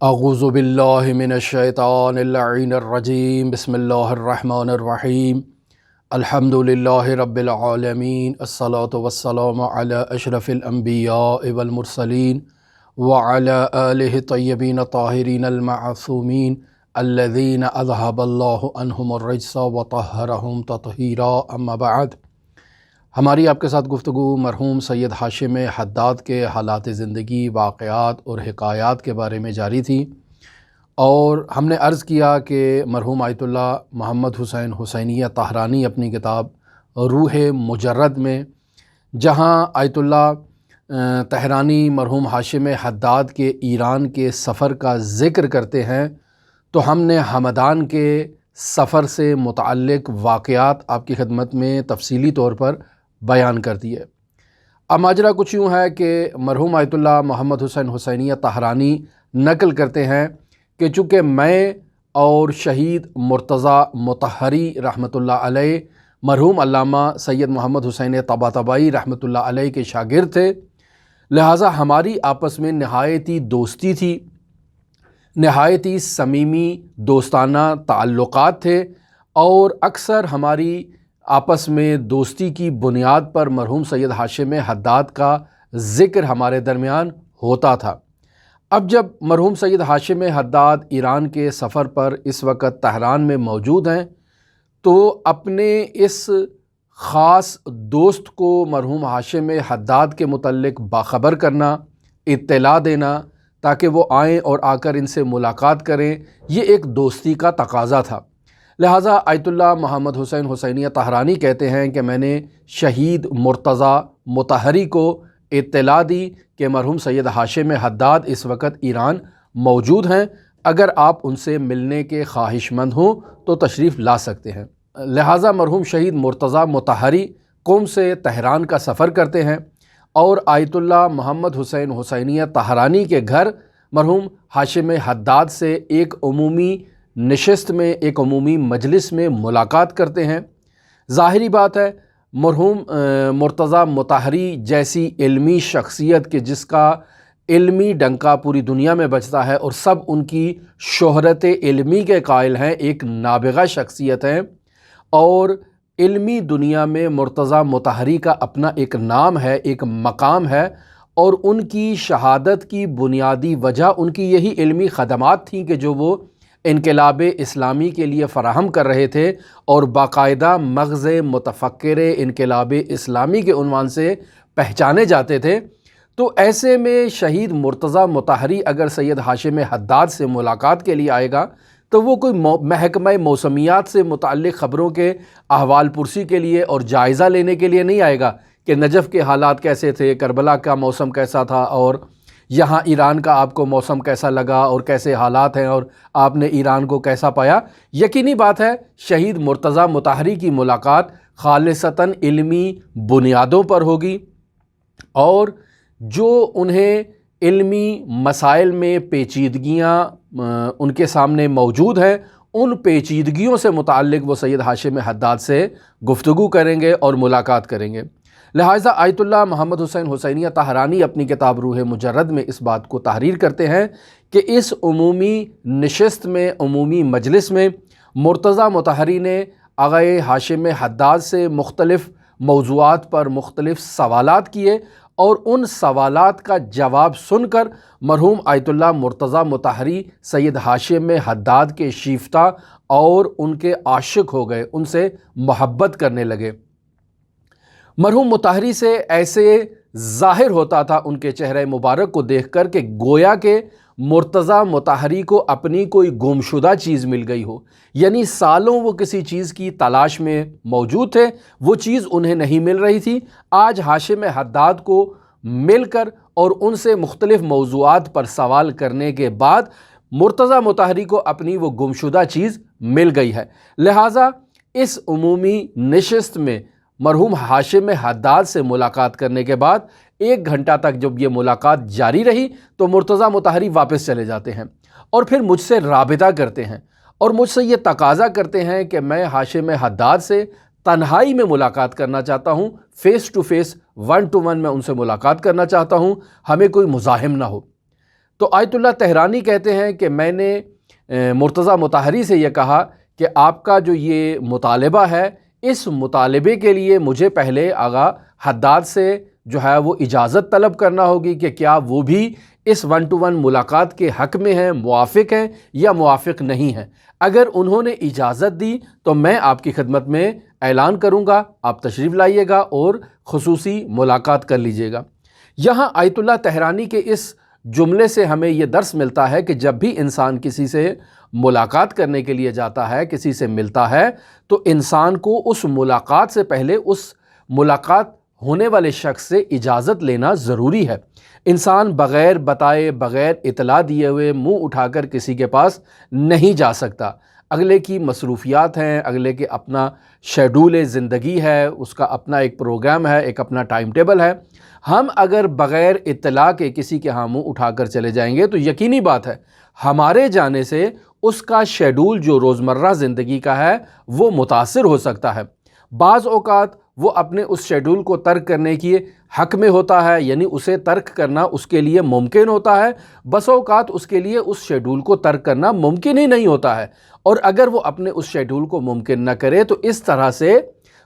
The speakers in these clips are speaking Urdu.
اعوذ باللہ من الشیطان اللعین الرجیم بسم اللہ الرحمن الرحیم الحمد للہ رب العالمین الصلاة والسلام علی اشرف الانبیاء والمرسلین وعلی آلہ الطیبین الطاہرین المعصومین الذین اذہب اللہ عنہم الرجس وطہرہم تطہیرا اما بعد۔ ہماری آپ کے ساتھ گفتگو مرحوم سید ہاشم حداد کے حالات زندگی، واقعات اور حکایات کے بارے میں جاری تھی، اور ہم نے عرض کیا کہ مرحوم آیت اللہ محمد حسین حسینیہ طہرانی اپنی کتاب روح مجرد میں جہاں آیت اللہ طہرانی مرحوم ہاشم حداد کے ایران کے سفر کا ذکر کرتے ہیں، تو ہم نے ہمدان کے سفر سے متعلق واقعات آپ کی خدمت میں تفصیلی طور پر بیان کر دی ہے۔ اب ماجرا کچھ یوں ہے کہ مرحوم آیت اللہ محمد حسین حسینیہ طہرانی نقل کرتے ہیں کہ چونکہ میں اور شہید مرتضیٰ مطہری رحمۃ اللہ علیہ مرحوم علامہ سید محمد حسین طباطبائی رحمۃ اللہ علیہ کے شاگرد تھے، لہٰذا ہماری آپس میں نہایتی دوستی تھی، نہایتی صمیمی دوستانہ تعلقات تھے، اور اکثر ہماری آپس میں دوستی کی بنیاد پر مرحوم سید ہاشم حداد کا ذکر ہمارے درمیان ہوتا تھا۔ اب جب مرحوم سید ہاشم حداد ایران کے سفر پر اس وقت تہران میں موجود ہیں، تو اپنے اس خاص دوست کو مرحوم ہاشم حداد کے متعلق باخبر کرنا، اطلاع دینا تاکہ وہ آئیں اور آ کر ان سے ملاقات کریں، یہ ایک دوستی کا تقاضا تھا۔ لہٰذا آیت اللہ محمد حسین حسینیہ طہرانی کہتے ہیں کہ میں نے شہید مرتضیٰ مطہری کو اطلاع دی کہ مرحوم سید ہاشم حداد اس وقت ایران موجود ہیں، اگر آپ ان سے ملنے کے خواہش مند ہوں تو تشریف لا سکتے ہیں۔ لہٰذا مرحوم شہید مرتضیٰ مطہری قم سے تہران کا سفر کرتے ہیں، اور آیت اللہ محمد حسین حسینیہ طہرانی کے گھر مرحوم ہاشم حداد سے ایک عمومی نشست میں، ایک عمومی مجلس میں ملاقات کرتے ہیں۔ ظاہری بات ہے، مرحوم مرتضیٰ مطہری جیسی علمی شخصیت کہ جس کا علمی ڈنکا پوری دنیا میں بجتا ہے اور سب ان کی شہرت علمی کے قائل ہیں، ایک نابغہ شخصیت ہیں، اور علمی دنیا میں مرتضیٰ مطہری کا اپنا ایک نام ہے، ایک مقام ہے، اور ان کی شہادت کی بنیادی وجہ ان کی یہی علمی خدمات تھیں کہ جو وہ انقلاب اسلامی کے لیے فراہم کر رہے تھے، اور باقاعدہ مغز متفکر انقلاب اسلامی کے عنوان سے پہچانے جاتے تھے۔ تو ایسے میں شہید مرتضیٰ مطہری اگر سید ہاشم حداد سے ملاقات کے لیے آئے گا تو وہ کوئی محکمہ موسمیات سے متعلق خبروں کے احوال پرسی کے لیے اور جائزہ لینے کے لیے نہیں آئے گا کہ نجف کے حالات کیسے تھے، کربلا کا موسم کیسا تھا، اور یہاں ایران کا آپ کو موسم کیسا لگا اور کیسے حالات ہیں اور آپ نے ایران کو کیسا پایا۔ یقینی بات ہے شہید مرتضیٰ مطہری کی ملاقات خالصتاً علمی بنیادوں پر ہوگی، اور جو انہیں علمی مسائل میں پیچیدگیاں ان کے سامنے موجود ہیں، ان پیچیدگیوں سے متعلق وہ سید ہاشم حداد سے گفتگو کریں گے اور ملاقات کریں گے۔ لہٰذا آیت اللہ محمد حسین حسینیہ طہرانی اپنی کتاب روح مجرد میں اس بات کو تحریر کرتے ہیں کہ اس عمومی نشست میں، عمومی مجلس میں مرتضیٰ مطہری نے آغا ہاشم حداد سے مختلف موضوعات پر مختلف سوالات کیے، اور ان سوالات کا جواب سن کر مرحوم آیت اللہ مرتضیٰ مطہری سید ہاشم حداد کے شیفتہ اور ان کے عاشق ہو گئے، ان سے محبت کرنے لگے۔ مرحوم مطہری سے ایسے ظاہر ہوتا تھا ان کے چہرہ مبارک کو دیکھ کر کہ گویا کہ مرتضیٰ مطہری کو اپنی کوئی گمشدہ چیز مل گئی ہو، یعنی سالوں وہ کسی چیز کی تلاش میں موجود تھے، وہ چیز انہیں نہیں مل رہی تھی۔ آج ہاشم حداد کو مل کر اور ان سے مختلف موضوعات پر سوال کرنے کے بعد مرتضیٰ مطہری کو اپنی وہ گمشدہ چیز مل گئی ہے۔ لہٰذا اس عمومی نشست میں مرحوم ہاشم حداد سے ملاقات کرنے کے بعد 1 گھنٹہ تک جب یہ ملاقات جاری رہی تو مرتضیٰ مطہری واپس چلے جاتے ہیں، اور پھر مجھ سے رابطہ کرتے ہیں، اور مجھ سے یہ تقاضا کرتے ہیں کہ میں ہاشم حداد سے تنہائی میں ملاقات کرنا چاہتا ہوں، فیس ٹو فیس، 1 to 1 میں ان سے ملاقات کرنا چاہتا ہوں، ہمیں کوئی مزاحم نہ ہو۔ تو آیت اللہ تہرانی کہتے ہیں کہ میں نے مرتضیٰ مطہری سے یہ کہا کہ آپ کا جو یہ مطالبہ ہے، اس مطالبے کے لیے مجھے پہلے آغا حداد سے جو ہے وہ اجازت طلب کرنا ہوگی کہ کیا وہ بھی اس 1 to 1 ملاقات کے حق میں ہیں، موافق ہیں یا موافق نہیں ہیں۔ اگر انہوں نے اجازت دی تو میں آپ کی خدمت میں اعلان کروں گا، آپ تشریف لائیے گا اور خصوصی ملاقات کر لیجئے گا۔ یہاں آیت اللہ تہرانی کے اس جملے سے ہمیں یہ درس ملتا ہے کہ جب بھی انسان کسی سے ملاقات کرنے کے لیے جاتا ہے، کسی سے ملتا ہے، تو انسان کو اس ملاقات سے پہلے اس ملاقات ہونے والے شخص سے اجازت لینا ضروری ہے۔ انسان بغیر بتائے، بغیر اطلاع دیے ہوئے منہ اٹھا کر کسی کے پاس نہیں جا سکتا۔ اگلے کی مصروفیات ہیں، اگلے کے اپنا شیڈول زندگی ہے، اس کا اپنا ایک پروگرام ہے، ایک اپنا ٹائم ٹیبل ہے۔ ہم اگر بغیر اطلاع کے کسی کے ہاں منہ اٹھا کر چلے جائیں گے تو یقینی بات ہے ہمارے جانے سے اس کا شیڈول جو روزمرہ زندگی کا ہے وہ متاثر ہو سکتا ہے۔ بعض اوقات وہ اپنے اس شیڈول کو ترک کرنے کی حق میں ہوتا ہے، یعنی اسے ترک کرنا اس کے لیے ممکن ہوتا ہے، بس اوقات اس کے لیے اس شیڈول کو ترک کرنا ممکن ہی نہیں ہوتا ہے۔ اور اگر وہ اپنے اس شیڈول کو ممکن نہ کرے تو اس طرح سے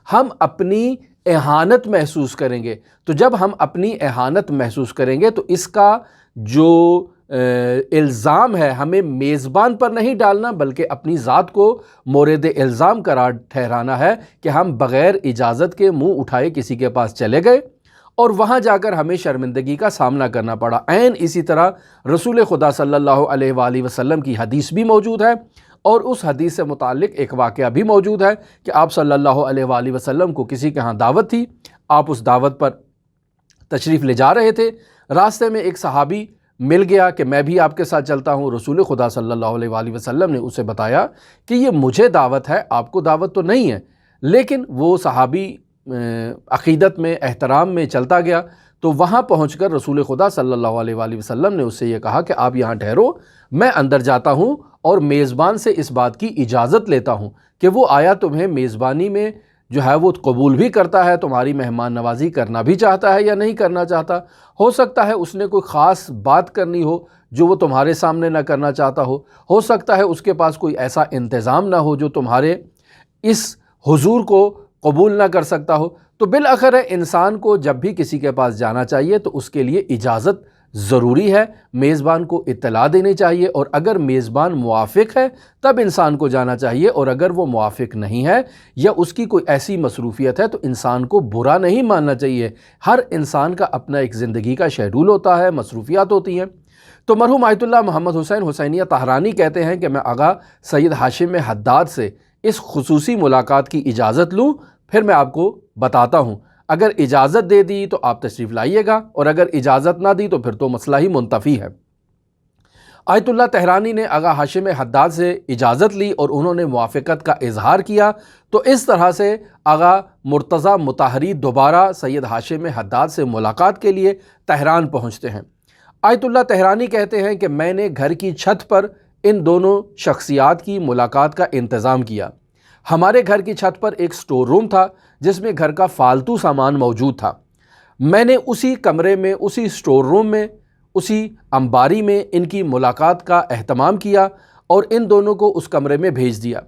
ہم اپنی اہانت محسوس کریں گے۔ تو جب ہم اپنی اہانت محسوس کریں گے تو اس کا جو الزام ہے ہمیں میزبان پر نہیں ڈالنا، بلکہ اپنی ذات کو مورد الزام قرار ٹھہرانا ہے کہ ہم بغیر اجازت کے منہ اٹھائے کسی کے پاس چلے گئے اور وہاں جا کر ہمیں شرمندگی کا سامنا کرنا پڑا۔ عین اسی طرح رسول خدا صلی اللہ علیہ وآلہ وسلم کی حدیث بھی موجود ہے، اور اس حدیث سے متعلق ایک واقعہ بھی موجود ہے کہ آپ صلی اللہ علیہ وآلہ وسلم کو کسی کے ہاں دعوت تھی، آپ اس دعوت پر تشریف لے جا رہے تھے، راستے میں ایک صحابی مل گیا کہ میں بھی آپ کے ساتھ چلتا ہوں۔ رسول خدا صلی اللہ علیہ وآلہ وسلم نے اسے بتایا کہ یہ مجھے دعوت ہے، آپ کو دعوت تو نہیں ہے، لیکن وہ صحابی عقیدت میں، احترام میں چلتا گیا۔ تو وہاں پہنچ کر رسول خدا صلی اللہ علیہ وآلہ وسلم نے اس سے یہ کہا کہ آپ یہاں ٹھہرو، میں اندر جاتا ہوں اور میزبان سے اس بات کی اجازت لیتا ہوں کہ وہ آیا تمہیں میزبانی میں جو ہے وہ قبول بھی کرتا ہے، تمہاری مہمان نوازی کرنا بھی چاہتا ہے یا نہیں کرنا چاہتا۔ ہو سکتا ہے اس نے کوئی خاص بات کرنی ہو جو وہ تمہارے سامنے نہ کرنا چاہتا ہو سکتا ہے اس کے پاس کوئی ایسا انتظام نہ ہو جو تمہارے اس حضور کو قبول نہ کر سکتا ہو۔ تو بالآخر انسان کو جب بھی کسی کے پاس جانا چاہیے تو اس کے لیے اجازت ضروری ہے، میزبان کو اطلاع دینی چاہیے، اور اگر میزبان موافق ہے تب انسان کو جانا چاہیے، اور اگر وہ موافق نہیں ہے یا اس کی کوئی ایسی مصروفیت ہے تو انسان کو برا نہیں ماننا چاہیے۔ ہر انسان کا اپنا ایک زندگی کا شیڈول ہوتا ہے، مصروفیات ہوتی ہیں۔ تو مرحوم آیت اللہ محمد حسین حسینیہ طہرانی کہتے ہیں کہ میں آغا سید ہاشم حداد سے اس خصوصی ملاقات کی اجازت لوں، پھر میں آپ کو بتاتا ہوں۔ اگر اجازت دے دی تو آپ تشریف لائیے گا، اور اگر اجازت نہ دی تو پھر تو مسئلہ ہی منتفی ہے۔ آیت اللہ تہرانی نے آغا ہاشم حداد سے اجازت لی اور انہوں نے موافقت کا اظہار کیا، تو اس طرح سے آغا مرتضیٰ مطہری دوبارہ سید ہاشم حداد سے ملاقات کے لیے تہران پہنچتے ہیں۔ آیت اللہ تہرانی کہتے ہیں کہ میں نے گھر کی چھت پر ان دونوں شخصیات کی ملاقات کا انتظام کیا۔ ہمارے گھر کی چھت پر ایک سٹور روم تھا جس میں گھر کا فالتو سامان موجود تھا۔ میں نے اسی کمرے میں، اسی سٹور روم میں، اسی انباری میں ان کی ملاقات کا اہتمام کیا اور ان دونوں کو اس کمرے میں بھیج دیا۔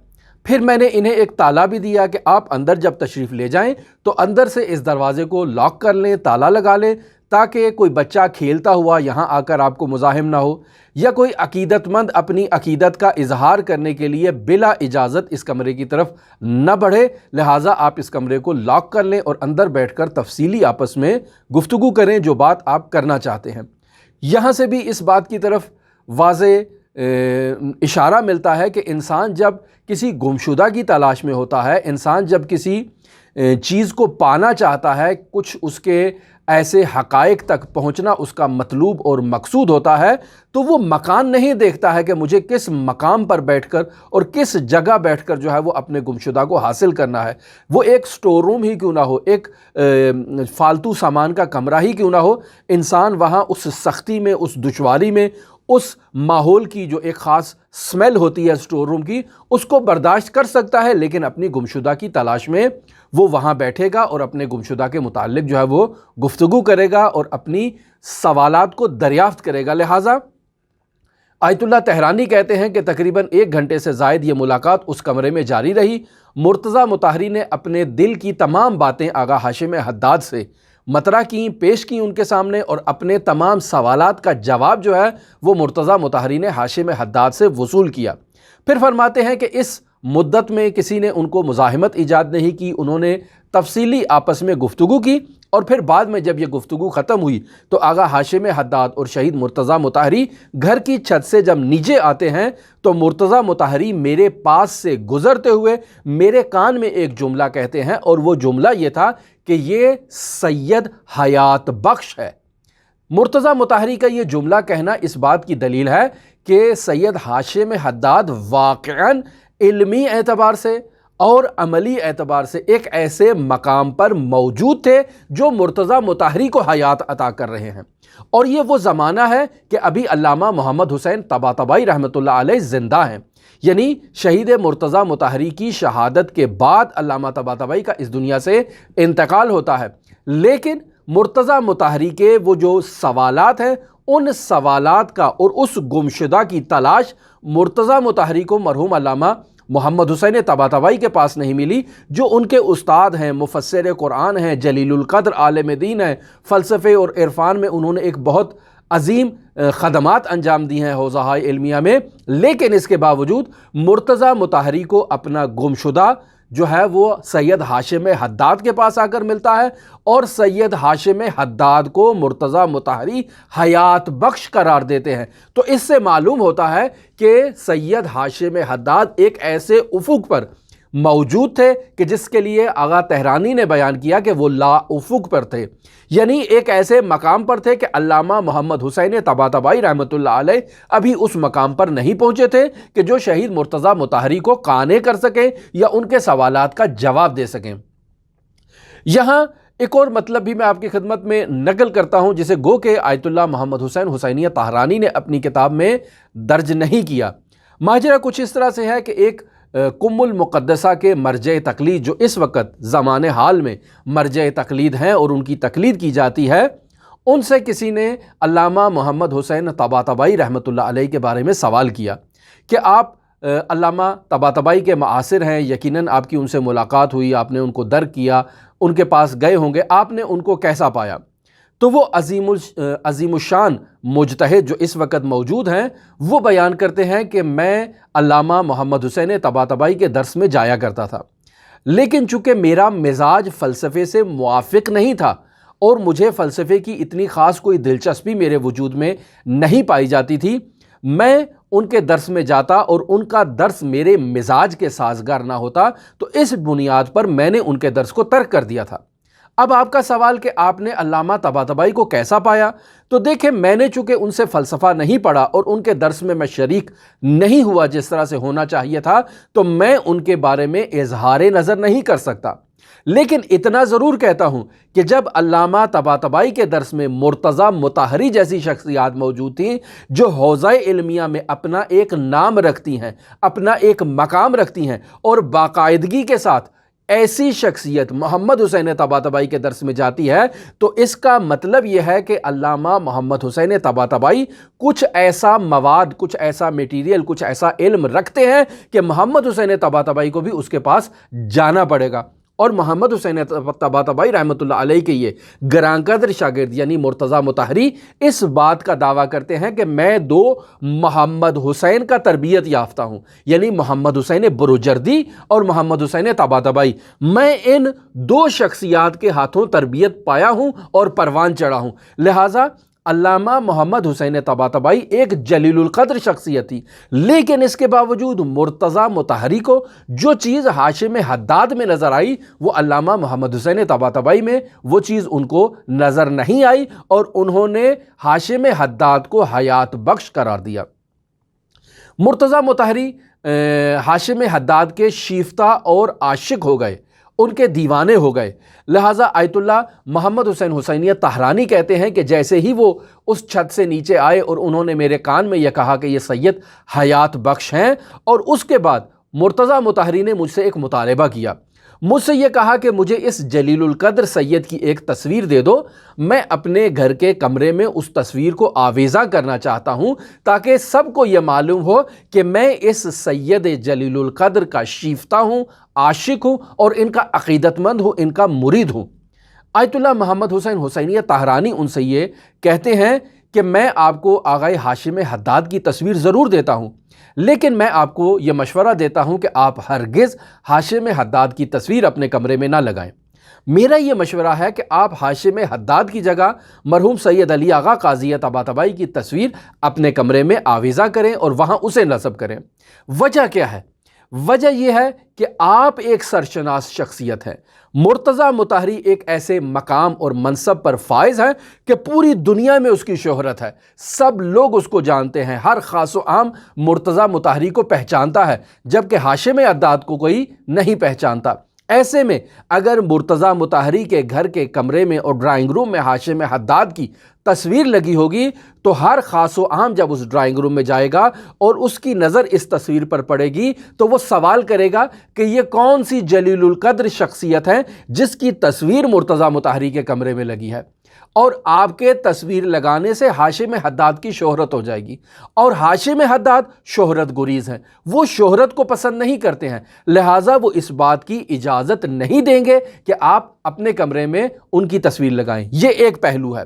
پھر میں نے انہیں ایک تالا بھی دیا کہ آپ اندر جب تشریف لے جائیں تو اندر سے اس دروازے کو لاک کر لیں، تالا لگا لیں، تاکہ کوئی بچہ کھیلتا ہوا یہاں آ کر آپ کو مزاحم نہ ہو، یا کوئی عقیدت مند اپنی عقیدت کا اظہار کرنے کے لیے بلا اجازت اس کمرے کی طرف نہ بڑھے۔ لہٰذا آپ اس کمرے کو لاک کر لیں اور اندر بیٹھ کر تفصیلی آپس میں گفتگو کریں جو بات آپ کرنا چاہتے ہیں۔ یہاں سے بھی اس بات کی طرف واضح اشارہ ملتا ہے کہ انسان جب کسی گمشدہ کی تلاش میں ہوتا ہے، انسان جب کسی چیز کو پانا چاہتا ہے، کچھ اس کے ایسے حقائق تک پہنچنا اس کا مطلوب اور مقصود ہوتا ہے، تو وہ مکان نہیں دیکھتا ہے کہ مجھے کس مقام پر بیٹھ کر اور کس جگہ بیٹھ کر جو ہے وہ اپنے گمشدہ کو حاصل کرنا ہے۔ وہ ایک سٹور روم ہی کیوں نہ ہو، ایک فالتو سامان کا کمرہ ہی کیوں نہ ہو، انسان وہاں اس سختی میں، اس دشواری میں، اس ماحول کی جو ایک خاص سمیل ہوتی ہے سٹور روم کی، اس کو برداشت کر سکتا ہے، لیکن اپنی گمشدہ کی تلاش میں وہ وہاں بیٹھے گا اور اپنے گمشدہ کے متعلق جو ہے وہ گفتگو کرے گا اور اپنی سوالات کو دریافت کرے گا۔ لہٰذا آیت اللہ تہرانی کہتے ہیں کہ تقریباً 1 گھنٹے سے زائد یہ ملاقات اس کمرے میں جاری رہی۔ مرتضیٰ مطہری نے اپنے دل کی تمام باتیں آغا ہاشم حداد سے مطرح کیں، پیش کیں ان کے سامنے، اور اپنے تمام سوالات کا جواب جو ہے وہ مرتضیٰ مطہری نے ہاشم حداد سے وصول کیا۔ پھر فرماتے ہیں کہ اس مدت میں کسی نے ان کو مزاحمت ایجاد نہیں کی، انہوں نے تفصیلی آپس میں گفتگو کی، اور پھر بعد میں جب یہ گفتگو ختم ہوئی تو آغا ہاشم حداد اور شہید مرتضیٰ مطہری گھر کی چھت سے جب نیچے آتے ہیں تو مرتضیٰ مطہری میرے پاس سے گزرتے ہوئے میرے کان میں ایک جملہ کہتے ہیں، اور وہ جملہ یہ تھا کہ یہ سید حیات بخش ہے۔ مرتضیٰ مطہری کا یہ جملہ کہنا اس بات کی دلیل ہے کہ سید ہاشم حداد واقعاً علمی اعتبار سے اور عملی اعتبار سے ایک ایسے مقام پر موجود تھے جو مرتضیٰ مطہری کو حیات عطا کر رہے ہیں، اور یہ وہ زمانہ ہے کہ ابھی علامہ محمد حسین طباطبائی رحمۃ اللہ علیہ زندہ ہیں، یعنی شہید مرتضیٰ مطہری کی شہادت کے بعد علامہ طباطبائی کا اس دنیا سے انتقال ہوتا ہے، لیکن مرتضیٰ مطہری کے وہ جو سوالات ہیں ان سوالات کا اور اس گمشدہ کی تلاش مرتضیٰ مطہری کو مرحوم علامہ محمد حسین طباطبائی کے پاس نہیں ملی، جو ان کے استاد ہیں، مفسر قرآن ہیں، جلیل القدر عالم دین ہیں، فلسفے اور عرفان میں انہوں نے ایک بہت عظیم خدمات انجام دی ہیں حوزہ علمیہ میں، لیکن اس کے باوجود مرتضیٰ مطہری کو اپنا گمشدہ جو ہے وہ سید ہاشم حداد کے پاس آ کر ملتا ہے، اور سید ہاشم حداد کو مرتضیٰ مطہری حیات بخش قرار دیتے ہیں۔ تو اس سے معلوم ہوتا ہے کہ سید ہاشم حداد ایک ایسے افق پر موجود تھے کہ جس کے لیے آغا تہرانی نے بیان کیا کہ وہ لا افق پر تھے، یعنی ایک ایسے مقام پر تھے کہ علامہ محمد حسین طباطبائی رحمۃ اللہ علیہ ابھی اس مقام پر نہیں پہنچے تھے کہ جو شہید مرتضیٰ مطہری کو قانع کر سکیں یا ان کے سوالات کا جواب دے سکیں۔ یہاں ایک اور مطلب بھی میں آپ کی خدمت میں نقل کرتا ہوں جسے گو کہ آیت اللہ محمد حسین حسینیہ طہرانی نے اپنی کتاب میں درج نہیں کیا۔ ماجرا کچھ اس طرح سے ہے کہ ایک کم المقدسہ کے مرجع تقلید جو اس وقت زمان حال میں مرجع تقلید ہیں اور ان کی تقلید کی جاتی ہے، ان سے کسی نے علامہ محمد حسین طباطبائی رحمۃ اللہ علیہ کے بارے میں سوال کیا کہ آپ علامہ طباطبائی کے معاصر ہیں، یقیناً آپ کی ان سے ملاقات ہوئی، آپ نے ان کو درک کیا، ان کے پاس گئے ہوں گے، آپ نے ان کو کیسا پایا؟ تو وہ عظیم الشان مجتہد جو اس وقت موجود ہیں وہ بیان کرتے ہیں کہ میں علامہ محمد حسین طباطبائی کے درس میں جایا کرتا تھا، لیکن چونکہ میرا مزاج فلسفے سے موافق نہیں تھا اور مجھے فلسفے کی اتنی خاص کوئی دلچسپی میرے وجود میں نہیں پائی جاتی تھی، میں ان کے درس میں جاتا اور ان کا درس میرے مزاج کے سازگار نہ ہوتا، تو اس بنیاد پر میں نے ان کے درس کو ترک کر دیا تھا۔ اب آپ کا سوال کہ آپ نے علامہ طباطبائی کو کیسا پایا، تو دیکھیں میں نے چونکہ ان سے فلسفہ نہیں پڑھا اور ان کے درس میں شریک نہیں ہوا جس طرح سے ہونا چاہیے تھا، تو میں ان کے بارے میں اظہار نظر نہیں کر سکتا، لیکن اتنا ضرور کہتا ہوں کہ جب علامہ طباطبائی کے درس میں مرتضیٰ مطہری جیسی شخصیات موجود تھیں جو حوزہ علمیہ میں اپنا ایک نام رکھتی ہیں، اپنا ایک مقام رکھتی ہیں، اور باقاعدگی کے ساتھ ایسی شخصیت محمد حسین طباطبائی کے درس میں جاتی ہے، تو اس کا مطلب یہ ہے کہ علامہ محمد حسین طباطبائی کچھ ایسا مواد، کچھ ایسا میٹیریل، کچھ ایسا علم رکھتے ہیں کہ محمد حسین طباطبائی کو بھی اس کے پاس جانا پڑے گا۔ اور محمد حسین طباطبائی رحمۃ اللہ علیہ کے یہ گراں قدر شاگرد یعنی مرتضیٰ مطہری اس بات کا دعویٰ کرتے ہیں کہ میں 2 محمد حسین کا تربیت یافتہ ہوں، یعنی محمد حسین بروجردی اور محمد حسین طباطبائی، میں ان 2 شخصیات کے ہاتھوں تربیت پایا ہوں اور پروان چڑھا ہوں، لہٰذا علامہ محمد حسین طباطبائی ایک جلیل القدر شخصیت تھی، لیکن اس کے باوجود مرتضیٰ مطہری کو جو چیز ہاشم حداد میں نظر آئی وہ علامہ محمد حسین طباطبائی میں وہ چیز ان کو نظر نہیں آئی، اور انہوں نے ہاشم حداد کو حیات بخش قرار دیا۔ مرتضیٰ مطہری ہاشم حداد کے شیفتہ اور عاشق ہو گئے، ان کے دیوانے ہو گئے، لہٰذا آیت اللہ محمد حسین حسینیہ طہرانی کہتے ہیں کہ جیسے ہی وہ اس چھت سے نیچے آئے اور انہوں نے میرے کان میں یہ کہا کہ یہ سید حیات بخش ہیں، اور اس کے بعد مرتضیٰ مطہری نے مجھ سے ایک مطالبہ کیا، مجھ سے یہ کہا کہ مجھے اس جلیل القدر سید کی ایک تصویر دے دو، میں اپنے گھر کے کمرے میں اس تصویر کو آویزاں کرنا چاہتا ہوں تاکہ سب کو یہ معلوم ہو کہ میں اس سید جلیل القدر کا شیفتہ ہوں، عاشق ہوں اور ان کا عقیدت مند ہوں، ان کا مرید ہوں۔ آیت اللہ محمد حسین حسینیہ طاہرانی ان سے یہ کہتے ہیں کہ میں آپ کو آغائے ہاشم حداد کی تصویر ضرور دیتا ہوں، لیکن میں آپ کو یہ مشورہ دیتا ہوں کہ آپ ہرگز ہاشم حداد کی تصویر اپنے کمرے میں نہ لگائیں۔ میرا یہ مشورہ ہے کہ آپ ہاشم حداد کی جگہ مرحوم سید علی آغا قاضی طباطبائی کی تصویر اپنے کمرے میں آویزاں کریں اور وہاں اسے نصب کریں۔ وجہ کیا ہے؟ وجہ یہ ہے کہ آپ ایک سرشناس شخصیت ہیں، مرتضیٰ مطہری ایک ایسے مقام اور منصب پر فائز ہیں کہ پوری دنیا میں اس کی شہرت ہے، سب لوگ اس کو جانتے ہیں، ہر خاص و عام مرتضیٰ مطہری کو پہچانتا ہے، جبکہ ہاشم حداد کو کوئی نہیں پہچانتا۔ ایسے میں اگر مرتضیٰ مطہری کے گھر کے کمرے میں اور ڈرائنگ روم میں ہاشم حداد کی تصویر لگی ہوگی تو ہر خاص و عام جب اس ڈرائنگ روم میں جائے گا اور اس کی نظر اس تصویر پر پڑے گی تو وہ سوال کرے گا کہ یہ کون سی جلیل القدر شخصیت ہے جس کی تصویر مرتضیٰ مطہری کے کمرے میں لگی ہے، اور آپ کے تصویر لگانے سے ہاشم حداد کی شہرت ہو جائے گی، اور ہاشم حداد شہرت گریز ہیں، وہ شہرت کو پسند نہیں کرتے ہیں، لہٰذا وہ اس بات کی اجازت نہیں دیں گے کہ آپ اپنے کمرے میں ان کی تصویر لگائیں۔ یہ ایک پہلو ہے۔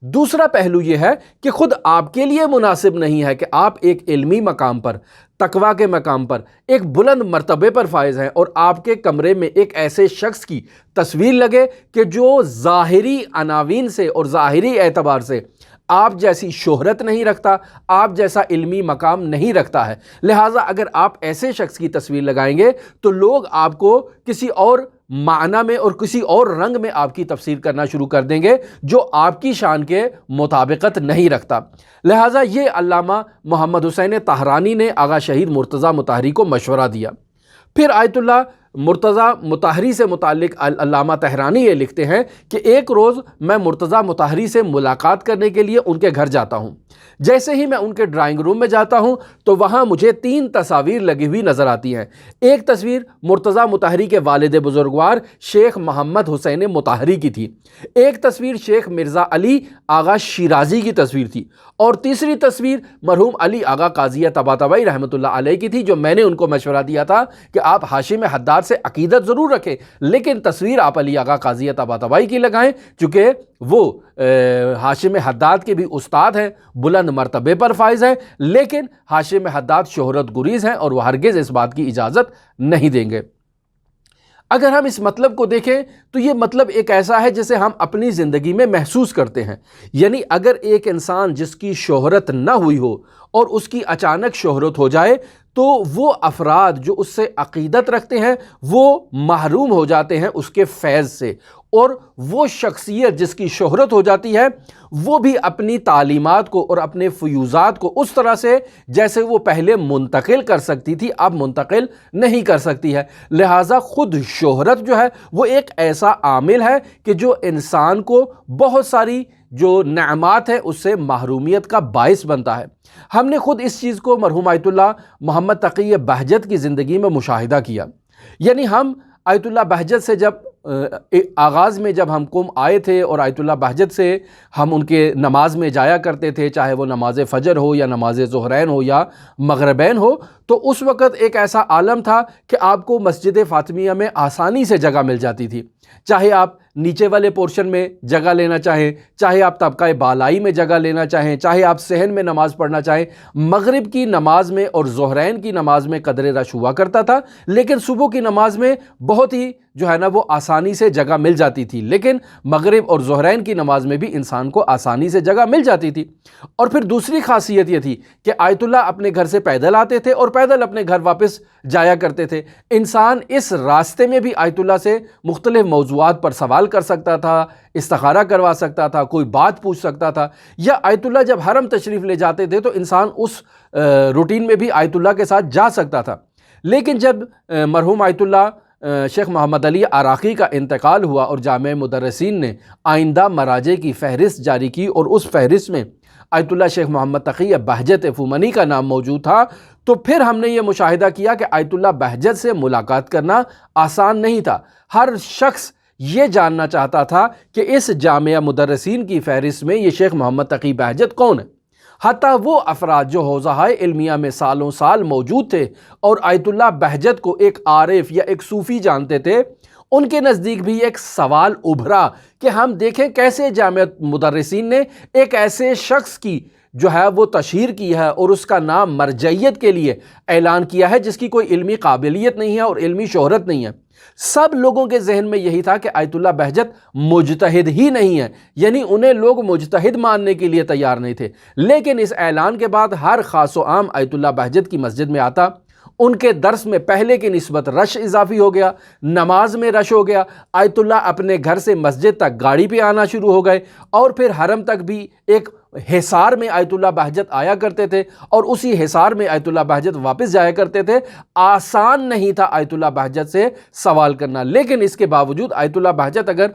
دوسرا پہلو یہ ہے کہ خود آپ کے لیے مناسب نہیں ہے کہ آپ ایک علمی مقام پر، تقویٰ کے مقام پر، ایک بلند مرتبے پر فائز ہیں اور آپ کے کمرے میں ایک ایسے شخص کی تصویر لگے کہ جو ظاہری عناوین سے اور ظاہری اعتبار سے آپ جیسی شہرت نہیں رکھتا، آپ جیسا علمی مقام نہیں رکھتا ہے۔ لہٰذا اگر آپ ایسے شخص کی تصویر لگائیں گے تو لوگ آپ کو کسی اور معنی میں اور کسی اور رنگ میں آپ کی تفسیر کرنا شروع کر دیں گے جو آپ کی شان کے مطابقت نہیں رکھتا۔ لہٰذا یہ علامہ محمد حسین طاہرانی نے آغا شہید مرتضیٰ مطہری کو مشورہ دیا۔ پھر آیت اللہ مرتضیٰ مطہری سے متعلق علامہ طاہرانی یہ لکھتے ہیں کہ ایک روز میں مرتضیٰ مطہری سے ملاقات کرنے کے لیے ان کے گھر جاتا ہوں۔ جیسے ہی میں ان کے ڈرائنگ روم میں جاتا ہوں تو وہاں مجھے 3 تصاویر لگی ہوئی نظر آتی ہیں۔ ایک تصویر مرتضیٰ مطہری کے والد بزرگوار شیخ محمد حسین مطہری کی تھی، ایک تصویر شیخ مرزا علی آغا شیرازی کی تصویر تھی، اور تیسری تصویر مرحوم علی آغا قاضی طباطبائی رحمۃ اللہ علیہ کی تھی، جو میں نے ان کو مشورہ دیا تھا کہ آپ ہاشم حداد سے عقیدت ضرور رکھیں لیکن تصویر آپ علی آغا قاضی طباطبائی کی لگائیں، چونکہ وہ ہاشم حداد کے بھی استاد ہیں، بلند مرتبے پر فائز ہیں، لیکن ہاشم حداد شہرت گریز ہیں اور وہ ہرگز اس بات کی اجازت نہیں دیں گے۔ اگر ہم اس مطلب کو دیکھیں تو یہ مطلب ایک ایسا ہے جسے ہم اپنی زندگی میں محسوس کرتے ہیں، یعنی اگر ایک انسان جس کی شہرت نہ ہوئی ہو اور اس کی اچانک شہرت ہو جائے تو وہ افراد جو اس سے عقیدت رکھتے ہیں وہ محروم ہو جاتے ہیں اس کے فیض سے، اور وہ شخصیت جس کی شہرت ہو جاتی ہے وہ بھی اپنی تعلیمات کو اور اپنے فیوزات کو اس طرح سے جیسے وہ پہلے منتقل کر سکتی تھی اب منتقل نہیں کر سکتی ہے۔ لہٰذا خود شہرت جو ہے وہ ایک ایسا عامل ہے کہ جو انسان کو بہت ساری جو نعمات ہیں اس سے محرومیت کا باعث بنتا ہے۔ ہم نے خود اس چیز کو مرحوم آیت اللہ محمد تقی بہجت کی زندگی میں مشاہدہ کیا، یعنی ہم آیت اللہ بہجت سے جب آغاز میں جب ہم قم آئے تھے اور آیت اللہ بہجت سے ہم ان کے نماز میں جایا کرتے تھے، چاہے وہ نماز فجر ہو یا نماز ظہرین ہو یا مغربین ہو، تو اس وقت ایک ایسا عالم تھا کہ آپ کو مسجد فاطمیہ میں آسانی سے جگہ مل جاتی تھی، چاہے آپ نیچے والے پورشن میں جگہ لینا چاہیں، چاہے آپ طبقہ بالائی میں جگہ لینا چاہیں، چاہے آپ صحن میں نماز پڑھنا چاہیں۔ مغرب کی نماز میں اور ظہرین کی نماز میں قدر رش ہوا کرتا تھا، لیکن صبح کی نماز میں بہت ہی جو ہے نا وہ آسانی سے جگہ مل جاتی تھی، لیکن مغرب اور ظہرین کی نماز میں بھی انسان کو آسانی سے جگہ مل جاتی تھی۔ اور پھر دوسری خاصیت یہ تھی کہ آیت اللہ اپنے گھر سے پیدل آتے تھے اور پیدل اپنے گھر واپس جایا کرتے تھے۔ انسان اس راستے میں بھی آیت اللہ سے مختلف موضوعات پر سوال کر سکتا تھا، استخارہ کروا سکتا تھا، کوئی بات پوچھ سکتا تھا، یا آیت اللہ جب حرم تشریف لے جاتے تھے تو انسان اس روٹین میں بھی آیت اللہ کے ساتھ جا سکتا تھا۔ لیکن جب مرحوم آیت اللہ شیخ محمد علی عراقی کا انتقال ہوا اور جامع مدرسین نے آئندہ مراجع کی فہرست جاری کی اور اس فہرست میں آیت اللہ شیخ محمد تقی بہجت فومنی کا نام موجود تھا، تو پھر ہم نے یہ مشاہدہ کیا کہ آیت اللہ بہجت سے ملاقات کرنا آسان نہیں تھا۔ ہر شخص یہ جاننا چاہتا تھا کہ اس جامعہ مدرسین کی فہرست میں یہ شیخ محمد تقی بہجت کون ہے۔ حتیٰ وہ افراد جو حوزہ علمیہ میں سالوں سال موجود تھے اور آیت اللہ بہجت کو ایک عارف یا ایک صوفی جانتے تھے، ان کے نزدیک بھی ایک سوال ابھرا کہ ہم دیکھیں کیسے جامعہ مدرسین نے ایک ایسے شخص کی جو ہے وہ تشہیر کی ہے اور اس کا نام مرجعیت کے لیے اعلان کیا ہے جس کی کوئی علمی قابلیت نہیں ہے اور علمی شہرت نہیں ہے۔ سب لوگوں کے ذہن میں یہی تھا کہ آیت اللہ بہجت مجتہد ہی نہیں ہے، یعنی انہیں لوگ مجتہد ماننے کے لیے تیار نہیں تھے۔ لیکن اس اعلان کے بعد ہر خاص و عام آیت اللہ بہجت کی مسجد میں آتا، ان کے درس میں پہلے کی نسبت رش اضافی ہو گیا، نماز میں رش ہو گیا، آیت اللہ اپنے گھر سے مسجد تک گاڑی پہ آنا شروع ہو گئے، اور پھر حرم تک بھی ایک حصار میں آیت اللہ بہجت آیا کرتے تھے اور اسی حصار میں آیت اللہ بہجت واپس جایا کرتے تھے۔ آسان نہیں تھا آیت اللہ بہجت سے سوال کرنا، لیکن اس کے باوجود آیت اللہ بہجت اگر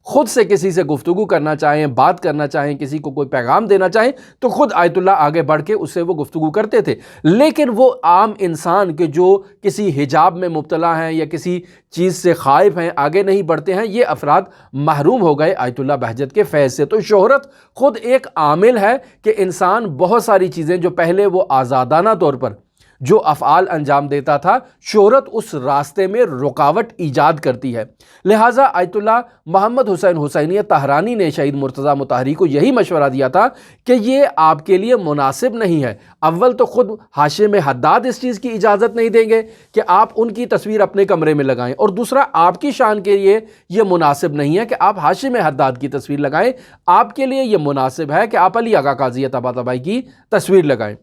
خود سے کسی سے گفتگو کرنا چاہیں، بات کرنا چاہیں، کسی کو کوئی پیغام دینا چاہیں تو خود آیت اللہ آگے بڑھ کے اس سے وہ گفتگو کرتے تھے۔ لیکن وہ عام انسان کے جو کسی حجاب میں مبتلا ہیں یا کسی چیز سے خائف ہیں، آگے نہیں بڑھتے ہیں، یہ افراد محروم ہو گئے آیت اللہ بہجت کے فیض سے۔ تو شہرت خود ایک عامل ہے کہ انسان بہت ساری چیزیں جو پہلے وہ آزادانہ طور پر جو افعال انجام دیتا تھا، شہرت اس راستے میں رکاوٹ ایجاد کرتی ہے۔ لہٰذا آیت اللہ محمد حسین حسینیہ طہرانی نے شہید مرتضیٰ مطہری کو یہی مشورہ دیا تھا کہ یہ آپ کے لیے مناسب نہیں ہے۔ اول تو خود حاشم حداد اس چیز کی اجازت نہیں دیں گے کہ آپ ان کی تصویر اپنے کمرے میں لگائیں، اور دوسرا آپ کی شان کے لیے یہ مناسب نہیں ہے کہ آپ حاشم حداد کی تصویر لگائیں۔ آپ کے لیے یہ مناسب ہے کہ آپ علی آقا قاضی طباطبائی کی تصویر لگائیں۔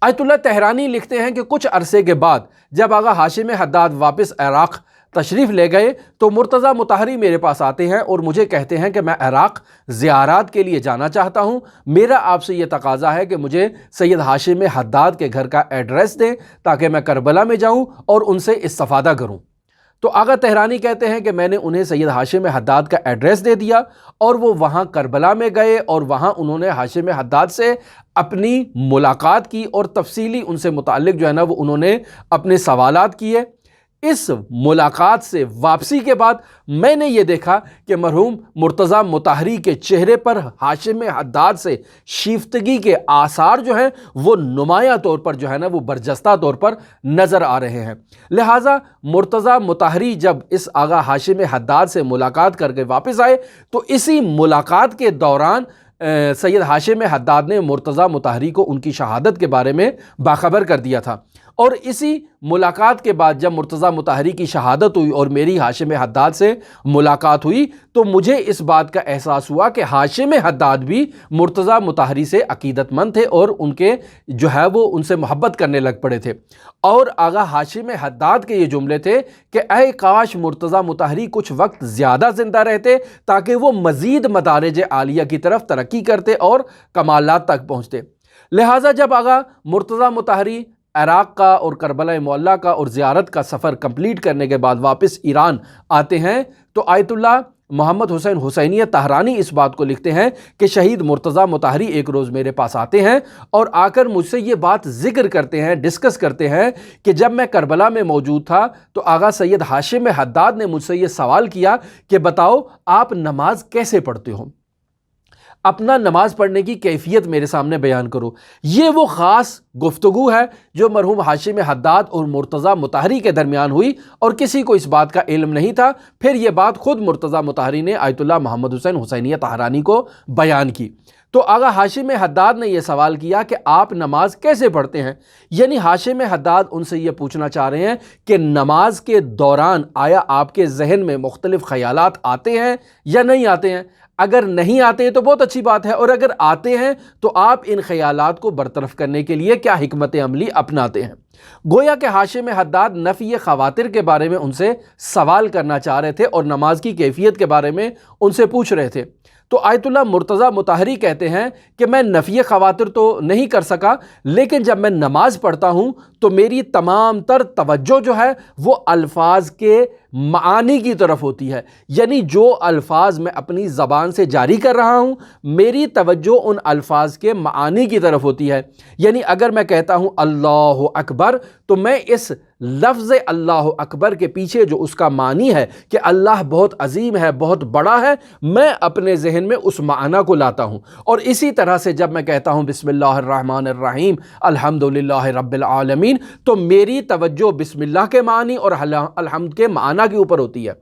آیت اللہ طہرانی لکھتے ہیں کہ کچھ عرصے کے بعد جب آقا حاشم حداد واپس عراق تشریف لے گئے تو مرتضیٰ مطہری میرے پاس آتے ہیں اور مجھے کہتے ہیں کہ میں عراق زیارات کے لیے جانا چاہتا ہوں، میرا آپ سے یہ تقاضا ہے کہ مجھے سید حاشم حداد کے گھر کا ایڈریس دیں تاکہ میں کربلا میں جاؤں اور ان سے استفادہ کروں۔ تو آقا طہرانی کہتے ہیں کہ میں نے انہیں سید حاشم حداد کا ایڈریس دے دیا اور وہ وہاں کربلا میں گئے اور وہاں انہوں نے حاشم حداد سے اپنی ملاقات کی اور تفصیلی ان سے متعلق جو ہے نا وہ انہوں نے اپنے سوالات کیے۔ اس ملاقات سے واپسی کے بعد میں نے یہ دیکھا کہ مرحوم مرتضیٰ مطہری کے چہرے پر حاشم حداد سے شیفتگی کے آثار جو ہیں وہ نمایاں طور پر جو ہے نا وہ برجستہ طور پر نظر آ رہے ہیں۔ لہٰذا مرتضیٰ مطہری جب اس آغا حاشم حداد سے ملاقات کر کے واپس آئے تو اسی ملاقات کے دوران سید حاشم حداد نے مرتضیٰ مطہری کو ان کی شہادت کے بارے میں باخبر کر دیا تھا، اور اسی ملاقات کے بعد جب مرتضیٰ مطہری کی شہادت ہوئی اور میری حاشم حداد سے ملاقات ہوئی تو مجھے اس بات کا احساس ہوا کہ حاشم حداد بھی مرتضیٰ مطہری سے عقیدت مند تھے اور ان کے جو ہے وہ ان سے محبت کرنے لگ پڑے تھے، اور آغا حاشم حداد کے یہ جملے تھے کہ اے کاش مرتضیٰ مطہری کچھ وقت زیادہ زندہ رہتے تاکہ وہ مزید مدارج عالیہ کی طرف ترقی کرتے اور کمالات تک پہنچتے۔ لہٰذا جب آغا مرتضیٰ مطہری عراق کا اور کربلا معلیٰ کا اور زیارت کا سفر کمپلیٹ کرنے کے بعد واپس ایران آتے ہیں تو آیت اللہ محمد حسین حسینیہ طہرانی اس بات کو لکھتے ہیں کہ شہید مرتضیٰ مطہری ایک روز میرے پاس آتے ہیں اور آ کر مجھ سے یہ بات ذکر کرتے ہیں، ڈسکس کرتے ہیں کہ جب میں کربلا میں موجود تھا تو آغا سید حاشم حداد نے مجھ سے یہ سوال کیا کہ بتاؤ آپ نماز کیسے پڑھتے ہو، اپنا نماز پڑھنے کی کیفیت میرے سامنے بیان کرو۔ یہ وہ خاص گفتگو ہے جو مرحوم حاشم حداد اور مرتضیٰ مطہری کے درمیان ہوئی اور کسی کو اس بات کا علم نہیں تھا۔ پھر یہ بات خود مرتضیٰ مطہری نے آیت اللہ محمد حسین حسینیہ طہرانی کو بیان کی۔ تو آغا حاشم حداد نے یہ سوال کیا کہ آپ نماز کیسے پڑھتے ہیں، یعنی حاشم حداد ان سے یہ پوچھنا چاہ رہے ہیں کہ نماز کے دوران آیا آپ کے ذہن میں مختلف خیالات آتے ہیں یا نہیں آتے ہیں؟ اگر نہیں آتے ہیں تو بہت اچھی بات ہے، اور اگر آتے ہیں تو آپ ان خیالات کو برطرف کرنے کے لیے کیا حکمت عملی اپناتے ہیں؟ گویا کہ حاشم حداد نفی خواطر کے بارے میں ان سے سوال کرنا چاہ رہے تھے اور نماز کی کیفیت کے بارے میں ان سے پوچھ رہے تھے۔ تو آیت اللہ مرتضیٰ مطہری کہتے ہیں کہ میں نفی خواطر تو نہیں کر سکا، لیکن جب میں نماز پڑھتا ہوں تو میری تمام تر توجہ جو ہے وہ الفاظ کے معانی کی طرف ہوتی ہے، یعنی جو الفاظ میں اپنی زبان سے جاری کر رہا ہوں میری توجہ ان الفاظ کے معانی کی طرف ہوتی ہے۔ یعنی اگر میں کہتا ہوں اللہ اکبر تو میں اس لفظ اللہ اکبر کے پیچھے جو اس کا معنی ہے کہ اللہ بہت عظیم ہے، بہت بڑا ہے، میں اپنے ذہن میں اس معنی کو لاتا ہوں۔ اور اسی طرح سے جب میں کہتا ہوں بسم اللہ الرحمن الرحیم الحمدللہ رب العالمین تو میری توجہ بسم اللہ کے معنی اور الحمد کے معنی کے اوپر ہوتی ہے۔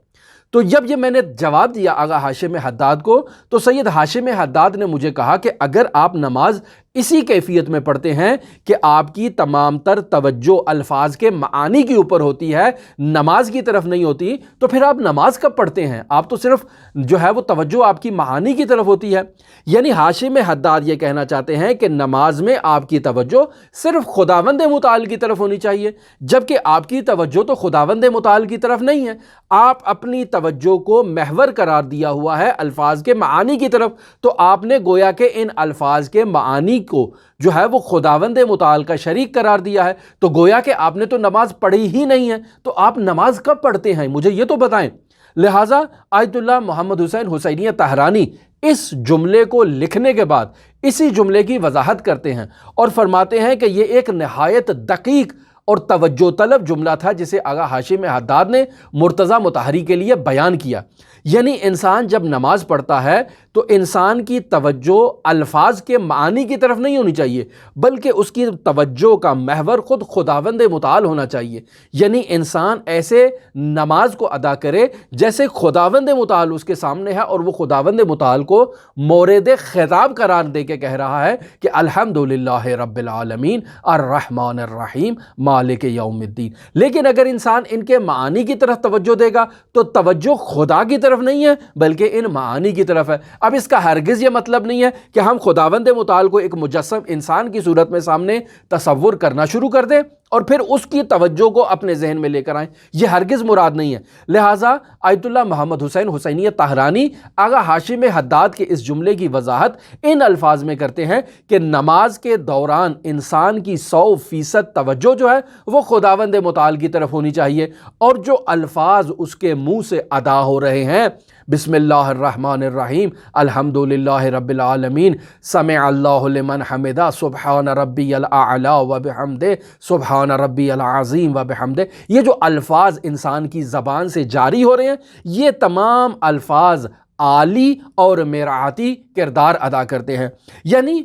تو جب یہ میں نے جواب دیا آغا ہاشم حداد کو تو سید ہاشم حداد نے مجھے کہا کہ اگر آپ نماز اسی کیفیت میں پڑھتے ہیں کہ آپ کی تمام تر توجہ الفاظ کے معانی کے اوپر ہوتی ہے، نماز کی طرف نہیں ہوتی، تو پھر آپ نماز کب پڑھتے ہیں؟ آپ تو صرف جو ہے وہ توجہ آپ کی معانی کی طرف ہوتی ہے۔ یعنی ہاشم حداد یہ کہنا چاہتے ہیں کہ نماز میں آپ کی توجہ صرف خداوند متعال کی طرف ہونی چاہیے، جبکہ آپ کی توجہ تو خداوند متعال کی طرف نہیں ہے، آپ اپنی توجہ کو محور قرار دیا ہوا ہے الفاظ کے معانی کی طرف، تو آپ نے گویا کہ ان الفاظ کے معانی کو جو ہے وہ خداوند متعال کا شریک قرار دیا ہے، تو گویا کہ آپ نے تو نماز پڑھی ہی نہیں ہے، تو آپ نماز کب پڑھتے ہیں مجھے یہ تو بتائیں۔ لہٰذا آیت اللہ محمد حسین حسینیہ طہرانی اس جملے کو لکھنے کے بعد اسی جملے کی وضاحت کرتے ہیں اور فرماتے ہیں کہ یہ ایک نہایت دقیق اور توجہ طلب جملہ تھا جسے آغا ہاشم حداد نے مرتضیٰ مطہری کے لیے بیان کیا۔ یعنی انسان جب نماز پڑھتا ہے تو انسان کی توجہ الفاظ کے معانی کی طرف نہیں ہونی چاہیے، بلکہ اس کی توجہ کا محور خود خداوند متعال ہونا چاہیے۔ یعنی انسان ایسے نماز کو ادا کرے جیسے خداوند متعال اس کے سامنے ہے اور وہ خداوند متعال کو مورد خطاب قرار دے کے کہہ رہا ہے کہ الحمدللہ رب العالمین الرحمن الرحیم مالک یوم الدین۔ لیکن اگر انسان ان کے معانی کی طرف توجہ دے گا تو توجہ خدا کی طرف نہیں ہے بلکہ ان معانی کی طرف ہے۔ اب اس کا ہرگز یہ مطلب نہیں ہے کہ ہم خداوند متعال کو ایک مجسم انسان کی صورت میں سامنے تصور کرنا شروع کر دیں اور پھر اس کی توجہ کو اپنے ذہن میں لے کر آئیں، یہ ہرگز مراد نہیں ہے۔ لہٰذا آیت اللہ محمد حسین حسینیہ طہرانی آغا ہاشم حداد کے اس جملے کی وضاحت ان الفاظ میں کرتے ہیں کہ نماز کے دوران انسان کی 100% توجہ جو ہے وہ خداوند متعال کی طرف ہونی چاہیے، اور جو الفاظ اس کے منہ سے ادا ہو رہے ہیں بسم اللہ الرحمن الرحیم الحمدللہ رب العالمین سمع اللہ لمن حمدہ سبحان ربی الاعلی وبحمدہ سبحان ربی العظیم وبحمدہ، یہ جو الفاظ انسان کی زبان سے جاری ہو رہے ہیں یہ تمام الفاظ عالی اور میراتی کردار ادا کرتے ہیں۔ یعنی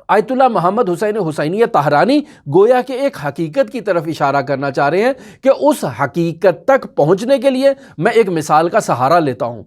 آیت اللہ محمد حسین حسینیہ طہرانی گویا کہ ایک حقیقت کی طرف اشارہ کرنا چاہ رہے ہیں کہ اس حقیقت تک پہنچنے کے لیے میں ایک مثال کا سہارا لیتا ہوں۔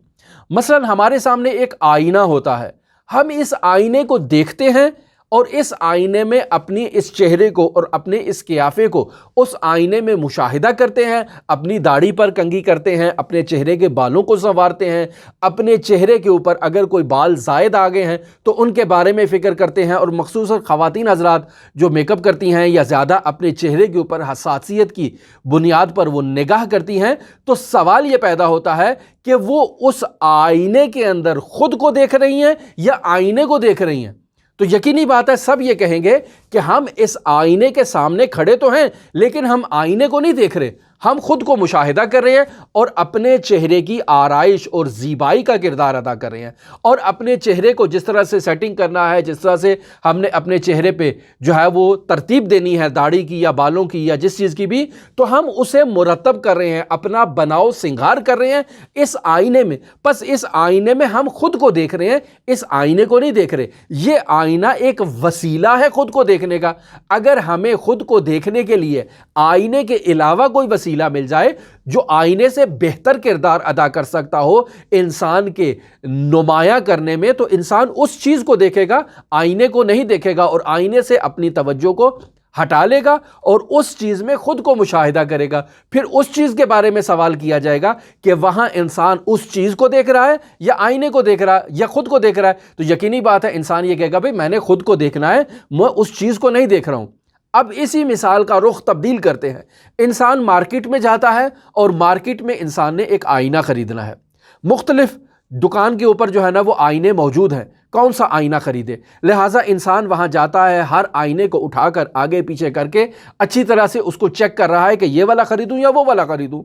مثلا ہمارے سامنے ایک آئینہ ہوتا ہے، ہم اس آئینے کو دیکھتے ہیں اور اس آئینے میں اپنی اس چہرے کو اور اپنے اس قیافے کو اس آئینے میں مشاہدہ کرتے ہیں، اپنی داڑھی پر کنگھی کرتے ہیں، اپنے چہرے کے بالوں کو سنوارتے ہیں، اپنے چہرے کے اوپر اگر کوئی بال زائد آ گئے ہیں تو ان کے بارے میں فکر کرتے ہیں، اور مخصوصاً خواتین حضرات جو میک اپ کرتی ہیں یا زیادہ اپنے چہرے کے اوپر حساسیت کی بنیاد پر وہ نگاہ کرتی ہیں، تو سوال یہ پیدا ہوتا ہے کہ وہ اس آئینے کے اندر خود کو دیکھ رہی ہیں یا آئینے کو دیکھ رہی ہیں؟ تو یقینی بات ہے سب یہ کہیں گے کہ ہم اس آئینے کے سامنے کھڑے تو ہیں لیکن ہم آئینے کو نہیں دیکھ رہے، ہم خود کو مشاہدہ کر رہے ہیں اور اپنے چہرے کی آرائش اور زیبائی کا کردار ادا کر رہے ہیں، اور اپنے چہرے کو جس طرح سے سیٹنگ کرنا ہے، جس طرح سے ہم نے اپنے چہرے پہ جو ہے وہ ترتیب دینی ہے داڑھی کی یا بالوں کی یا جس چیز کی بھی، تو ہم اسے مرتب کر رہے ہیں، اپنا بناؤ سنگھار کر رہے ہیں اس آئینے میں۔ پس اس آئینے میں ہم خود کو دیکھ رہے ہیں، اس آئینے کو نہیں دیکھ رہے۔ یہ آئینہ ایک وسیلہ ہے خود کو دیکھنے کا۔ اگر ہمیں خود کو دیکھنے کے لیے آئینے کے علاوہ کوئی وسیلہ مل جائے جو آئینے سے بہتر کردار ادا کر سکتا ہو انسان کے نمایاں کرنے میں، تو انسان اس چیز کو دیکھے گا، آئینے کو نہیں دیکھے گا، اور آئینے سے اپنی توجہ کو ہٹا لے گا اور اس چیز میں خود کو مشاہدہ کرے گا۔ پھر اس چیز کے بارے میں سوال کیا جائے گا کہ وہاں انسان اس چیز کو دیکھ رہا ہے یا آئینے کو دیکھ رہا ہے یا خود کو دیکھ رہا ہے؟ تو یقینی بات ہے انسان یہ کہے گا بھئی میں نے خود کو دیکھنا ہے، میں اس چیز کو نہیں دیکھ رہا ہوں۔ اب اسی مثال کا رخ تبدیل کرتے ہیں۔ انسان مارکیٹ میں جاتا ہے اور مارکیٹ میں انسان نے ایک آئینہ خریدنا ہے، مختلف دکان کے اوپر جو ہے نا وہ آئینے موجود ہیں، کون سا آئینہ خریدے۔ لہٰذا انسان وہاں جاتا ہے، ہر آئینے کو اٹھا کر آگے پیچھے کر کے اچھی طرح سے اس کو چیک کر رہا ہے کہ یہ والا خریدوں یا وہ والا خریدوں۔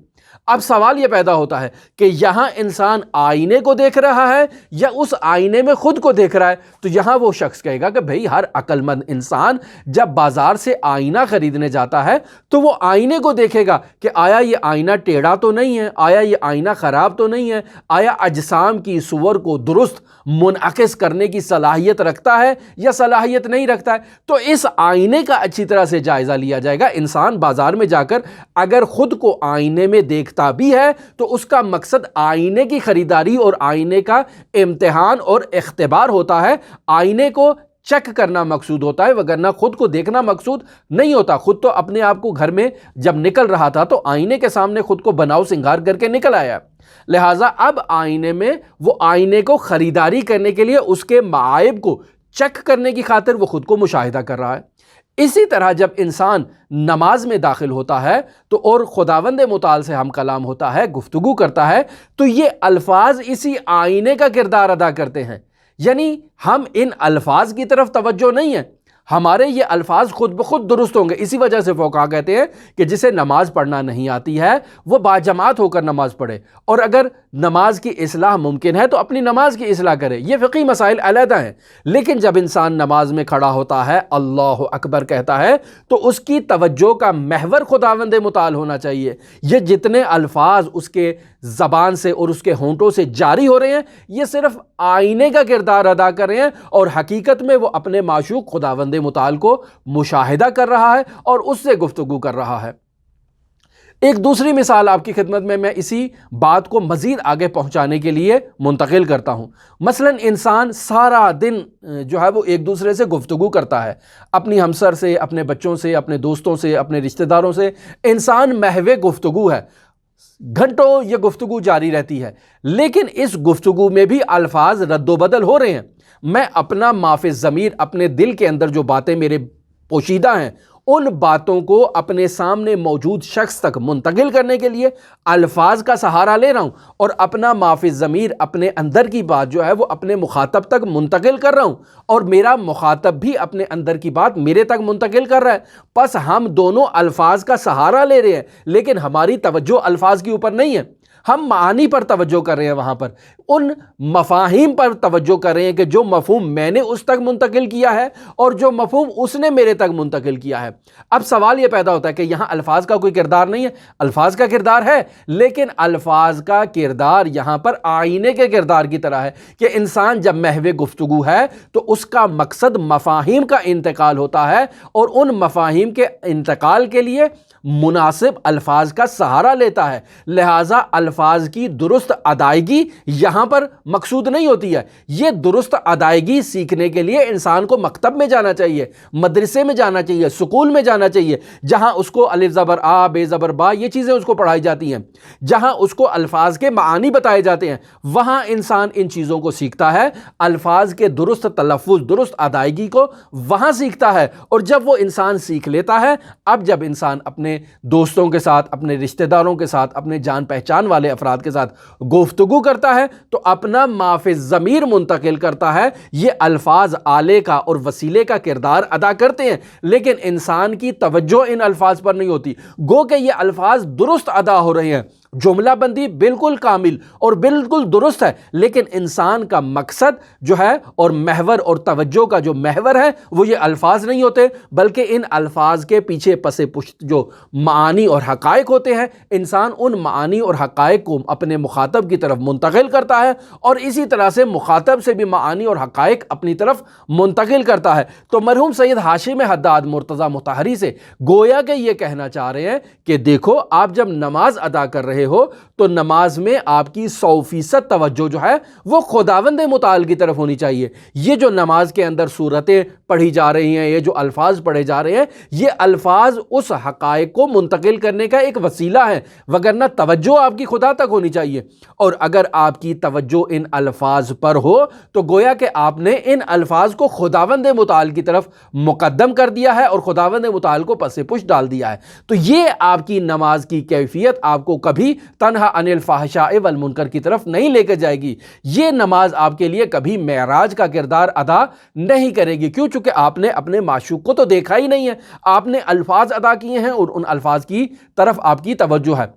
اب سوال یہ پیدا ہوتا ہے کہ یہاں انسان آئینے کو دیکھ رہا ہے یا اس آئینے میں خود کو دیکھ رہا ہے؟ تو یہاں وہ شخص کہے گا کہ بھئی ہر عقل مند انسان جب بازار سے آئینہ خریدنے جاتا ہے تو وہ آئینے کو دیکھے گا کہ آیا یہ آئینہ ٹیڑھا تو نہیں ہے، آیا یہ آئینہ خراب تو نہیں ہے، آیا اجسام کی صور کو درست منعکس کرنے کی صلاحیت رکھتا ہے یا صلاحیت نہیں رکھتا ہے۔ تو اس آئینے کا اچھی طرح سے جائزہ لیا جائے گا۔ انسان بازار میں جا کر اگر خود کو آئینے میں دیکھتا بھی ہے تو اس کا مقصد آئینے کی خریداری اور آئینے کا امتحان اور اختبار ہوتا ہے، آئینے کو چیک کرنا مقصود ہوتا ہے، وگرنہ خود کو دیکھنا مقصود نہیں ہوتا۔ خود تو اپنے آپ کو گھر میں جب نکل رہا تھا تو آئینے کے سامنے خود کو بناؤ سنگار کر کے نکل آیا۔ لہٰذا اب آئینے میں وہ آئینے کو خریداری کرنے کے لیے اس کے معائب کو چیک کرنے کی خاطر وہ خود کو مشاہدہ کر رہا ہے۔ اسی طرح جب انسان نماز میں داخل ہوتا ہے تو اور خداوند متعال سے ہم کلام ہوتا ہے، گفتگو کرتا ہے، تو یہ الفاظ اسی آئینے کا کردار ادا کرتے ہیں۔ یعنی ہم ان الفاظ کی طرف توجہ نہیں ہے، ہمارے یہ الفاظ خود بخود درست ہوں گے۔ اسی وجہ سے فقہا کہتے ہیں کہ جسے نماز پڑھنا نہیں آتی ہے وہ باجماعت ہو کر نماز پڑھے، اور اگر نماز کی اصلاح ممکن ہے تو اپنی نماز کی اصلاح کرے۔ یہ فقہی مسائل علیحدہ ہیں، لیکن جب انسان نماز میں کھڑا ہوتا ہے، اللہ اکبر کہتا ہے، تو اس کی توجہ کا محور خداوند متعال ہونا چاہیے۔ یہ جتنے الفاظ اس کے زبان سے اور اس کے ہونٹوں سے جاری ہو رہے ہیں یہ صرف آئینے کا کردار ادا کر رہے ہیں، اور حقیقت میں وہ اپنے معشوق خداوند متعال کو مشاہدہ کر رہا ہے اور اس سے گفتگو کر رہا ہے۔ ایک دوسری مثال آپ کی خدمت میں اسی بات کو مزید آگے پہنچانے کے لیے منتقل کرتا ہوں۔ مثلا انسان سارا دن جو ہے وہ ایک دوسرے سے گفتگو کرتا ہے، اپنی ہمسر سے، اپنے بچوں سے، اپنے دوستوں سے، اپنے رشتہ داروں سے، انسان محو گفتگو ہے، گھنٹوں یہ گفتگو جاری رہتی ہے، لیکن اس گفتگو میں بھی الفاظ رد و بدل ہو رہے ہیں۔ میں اپنا ما فی الضمیر، اپنے دل کے اندر جو باتیں میرے پوشیدہ ہیں، ان باتوں کو اپنے سامنے موجود شخص تک منتقل کرنے کے لیے الفاظ کا سہارا لے رہا ہوں، اور اپنا ما فی الضمیر، اپنے اندر کی بات جو ہے وہ اپنے مخاطب تک منتقل کر رہا ہوں، اور میرا مخاطب بھی اپنے اندر کی بات میرے تک منتقل کر رہا ہے۔ پس ہم دونوں الفاظ کا سہارا لے رہے ہیں، لیکن ہماری توجہ الفاظ کے اوپر نہیں ہے، ہم معانی پر توجہ کر رہے ہیں، وہاں پر ان مفاہیم پر توجہ کر رہے ہیں کہ جو مفہوم میں نے اس تک منتقل کیا ہے اور جو مفہوم اس نے میرے تک منتقل کیا ہے۔ اب سوال یہ پیدا ہوتا ہے کہ یہاں الفاظ کا کوئی کردار نہیں ہے؟ الفاظ کا کردار ہے، لیکن الفاظ کا کردار یہاں پر آئینے کے کردار کی طرح ہے کہ انسان جب محو گفتگو ہے تو اس کا مقصد مفاہیم کا انتقال ہوتا ہے، اور ان مفاہیم کے انتقال کے لیے مناسب الفاظ کا سہارا لیتا ہے۔ لہٰذا الفاظ کی درست ادائیگی یہاں پر مقصود نہیں ہوتی ہے۔ یہ درست ادائیگی سیکھنے کے لیے انسان کو مکتب میں جانا چاہیے، مدرسے میں جانا چاہیے، سکول میں جانا چاہیے، جہاں اس کو الف زبر آ، بے زبر با، یہ چیزیں اس کو پڑھائی جاتی ہیں، جہاں اس کو الفاظ کے معانی بتائے جاتے ہیں، وہاں انسان ان چیزوں کو سیکھتا ہے، الفاظ کے درست تلفظ، درست ادائیگی کو وہاں سیکھتا ہے۔ اور جب وہ انسان سیکھ لیتا ہے، اب جب انسان اپنے دوستوں کے ساتھ، اپنے رشتہ داروں کے ساتھ، اپنے جان پہچان والے افراد کے ساتھ گفتگو کرتا ہے تو اپنا ما فی الضمیر منتقل کرتا ہے۔ یہ الفاظ آلے کا اور وسیلے کا کردار ادا کرتے ہیں، لیکن انسان کی توجہ ان الفاظ پر نہیں ہوتی، گو کہ یہ الفاظ درست ادا ہو رہے ہیں، جملہ بندی بالکل کامل اور بالکل درست ہے، لیکن انسان کا مقصد جو ہے اور محور اور توجہ کا جو محور ہے وہ یہ الفاظ نہیں ہوتے، بلکہ ان الفاظ کے پیچھے پس پشت جو معانی اور حقائق ہوتے ہیں، انسان ان معانی اور حقائق کو اپنے مخاطب کی طرف منتقل کرتا ہے، اور اسی طرح سے مخاطب سے بھی معانی اور حقائق اپنی طرف منتقل کرتا ہے۔ تو مرحوم سید ہاشم حداد مرتضیٰ مطہری سے گویا کہ یہ کہنا چاہ رہے ہیں کہ دیکھو، آپ جب نماز ادا کر رہے ہو تو نماز میں آپ کی 100% توجہ جو ہے وہ خداوند متعال کی طرف ہونی چاہیے۔ یہ جو نماز کے اندر صورتیں پڑھی جا رہی ہیں، یہ جو الفاظ پڑھے جا رہے ہیں، یہ الفاظ اس حقائق کو منتقل کرنے کا ایک وسیلہ ہے، وگرنہ توجہ آپ کی خدا تک ہونی چاہیے۔ اور اگر آپ کی توجہ ان الفاظ پر ہو تو گویا کہ آپ نے ان الفاظ کو خداوند متعال کی طرف مقدم کر دیا ہے اور خداوند متعال کو پس پش ڈال دیا ہے۔ تو یہ آپ کی نماز کی کیفیت آپ کو کبھی کبھی تنہا انل فحشاء والمنکر کی طرف نہیں لے کے جائے گی. یہ نماز آپ کے لیے کبھی معراج کا کردار ادا نہیں کرے گی. کیوں؟ چونکہ آپ نے اپنے معشوق کو تو دیکھا ہی نہیں ہے، آپ نے الفاظ ادا کیے ہیں اور ان الفاظ کی طرف آپ کی توجہ ہے.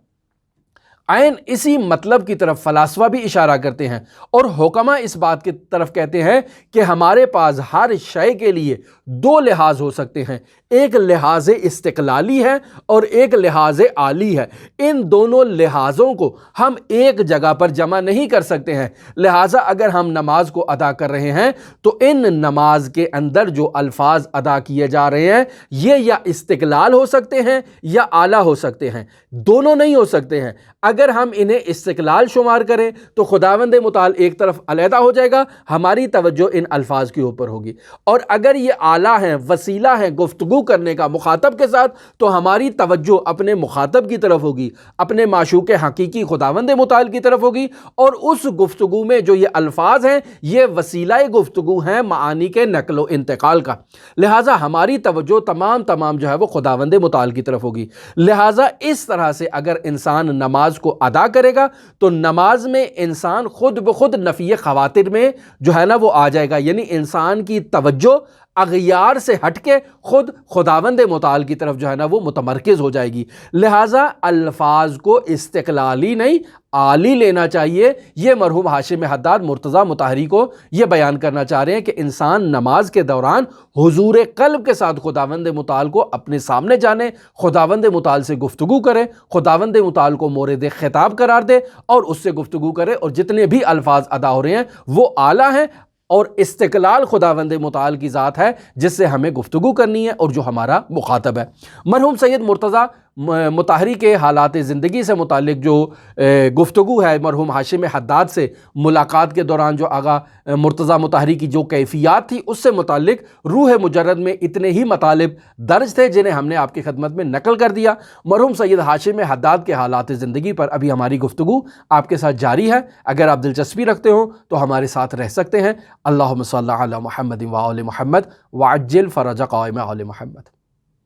عین اسی مطلب کی طرف فلاسفہ بھی اشارہ کرتے ہیں اور حکماء اس بات کی طرف کہتے ہیں کہ ہمارے پاس ہر شے کے لیے دو لحاظ ہو سکتے ہیں، ایک لحاظ استقلالی ہے اور ایک لحاظ عالی ہے. ان دونوں لحاظوں کو ہم ایک جگہ پر جمع نہیں کر سکتے ہیں. لہٰذا اگر ہم نماز کو ادا کر رہے ہیں تو ان نماز کے اندر جو الفاظ ادا کیے جا رہے ہیں یہ یا استقلال ہو سکتے ہیں یا اعلیٰ ہو سکتے ہیں، دونوں نہیں ہو سکتے ہیں. اگر ہم انہیں استقلال شمار کریں تو خداوند متعال ایک طرف علیحدہ ہو جائے گا، ہماری توجہ ان الفاظ کے اوپر ہوگی. اور اگر یہ اعلیٰ ہیں، وسیلہ ہیں گفتگو کرنے کا مخاطب کے ساتھ، تو ہماری توجہ اپنے مخاطب کی طرف ہوگی، اپنے معشوق حقیقی خداوند متعال کی طرف ہوگی. اور اس گفتگو میں جو یہ الفاظ ہیں یہ وسیلہ گفتگو ہیں معانی کے نقل و انتقال کا. لہٰذا ہماری توجہ تمام جو ہے وہ خداوند متعال کی طرف ہوگی. لہٰذا اس طرح سے اگر انسان نماز کو ادا کرے گا تو نماز میں انسان خود بخود نفی خواطر میں جو ہے نا وہ آ جائے گا. یعنی انسان کی توجہ اغیار سے ہٹ کے خود خداوند متعال کی طرف جو ہے نا وہ متمرکز ہو جائے گی. لہٰذا الفاظ کو استقلالی نہیں عالی لینا چاہیے. یہ مرحوم ہاشم حداد مرتضیٰ مطہری کو یہ بیان کرنا چاہ رہے ہیں کہ انسان نماز کے دوران حضور قلب کے ساتھ خداوند متعال کو اپنے سامنے جانے، خداوند متعال سے گفتگو کرے، خداوند متعال کو مورد خطاب قرار دے اور اس سے گفتگو کرے. اور جتنے بھی الفاظ ادا ہو رہے ہیں وہ اعلیٰ ہیں اور استقلال خداوند متعال کی ذات ہے جس سے ہمیں گفتگو کرنی ہے اور جو ہمارا مخاطب ہے. مرحوم سید مرتضیٰ مطہری کے حالات زندگی سے متعلق جو گفتگو ہے مرحوم ہاشم حداد سے ملاقات کے دوران، جو آغا مرتضیٰ مطہری کی جو کیفیات تھی اس سے متعلق روح مجرد میں اتنے ہی مطالب درج تھے جنہیں ہم نے آپ کی خدمت میں نقل کر دیا. مرحوم سید ہاشم حداد کے حالات زندگی پر ابھی ہماری گفتگو آپ کے ساتھ جاری ہے. اگر آپ دلچسپی رکھتے ہوں تو ہمارے ساتھ رہ سکتے ہیں. اللہم صلی علی محمد و آل محمد وعجل فرج قائم آل محمد.